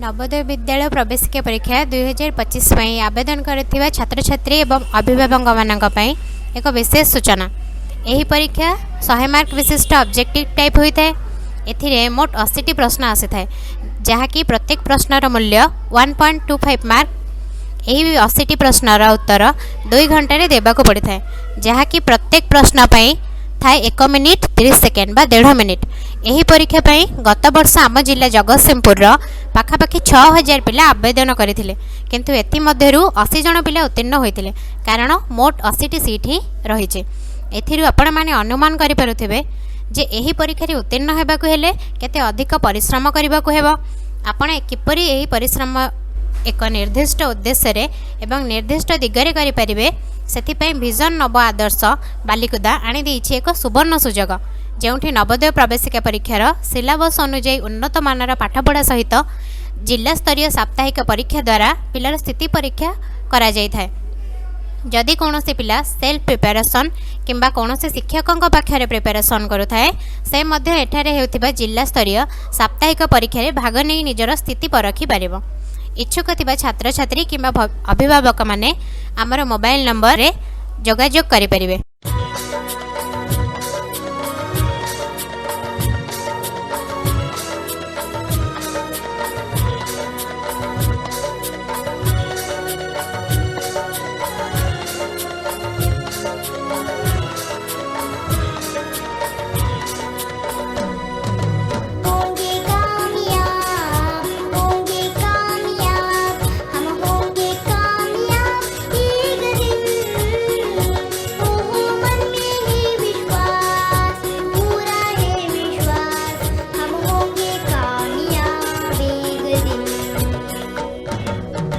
नवोदय विद्यालय प्रवेशिका परीक्षा 2025 आवेदन करथिबा छात्र छात्री एवं अभिभावक मानक पई एक विशेष सूचना। एही परीक्षा 100 मार्क विशिष्ट ऑब्जेक्टिव टाइप होता है। एथिरे मोट 80 प्रश्न आसी थाए, जहाँकि प्रत्येक प्रश्नर मूल्य 1.25 मार्क। एही 80 प्रश्नर उत्तर 2 घंटे देबाको पड़ी थाए, जहाँकि प्रत्येक प्रश्न पई थाए 1 मिनिट 30 सेकेंड बा 1.5 मिनिट। एही परीक्षा पई गत वर्ष आम जिला जगतसिंहपुर पाखापाखि 6000 पिला आवेदन करथिले, किंतु एथि मध्यरु 80 जन पिला उत्तीर्ण होइतिले, कारण मोट 80 सीट ही रहिছে। एथिरु आपण माने अनुमान करि पारुथिबे जे एही परीक्षा रे उत्तीर्ण हेबाकु हेले केते अधिक परिश्रम करिबाकु हेबो। आपण किपरि एही परिश्रम एक निर्दिष्ट उद्देश्य रे एवं निर्दिष्ट दिगरे करि परिबे, सेथिपई विजन नव आदर्श बालिकुदा आनी देइछि एक सुवर्ण सुजोग, जेउठी नवोदय प्रवेशिका परीक्षार सिलेबस अनुଯାयी उन्नत मानर पाठपढ़ा सहित जिला स्तरीय साप्ताहिक परीक्षा द्वारा पिलार स्थिति परीक्षा करा जाय थाए। जदि कौनसी पिला सेल्फ प्रिपेरेसन किंबा कौनसी शिक्षकों पाखरे प्रिपेरेसन करुथाए, से मध्य एठारे हेउथिबा जिला स्तरीय साप्ताहिक परीक्षा रे भाग नै निजर स्थिति परखि पारिबो। इच्छुक थिबा छात्र छात्री किंबा अभिभावक माने आमर मोबाइल नंबर रे जोगाजोग करि परिबे।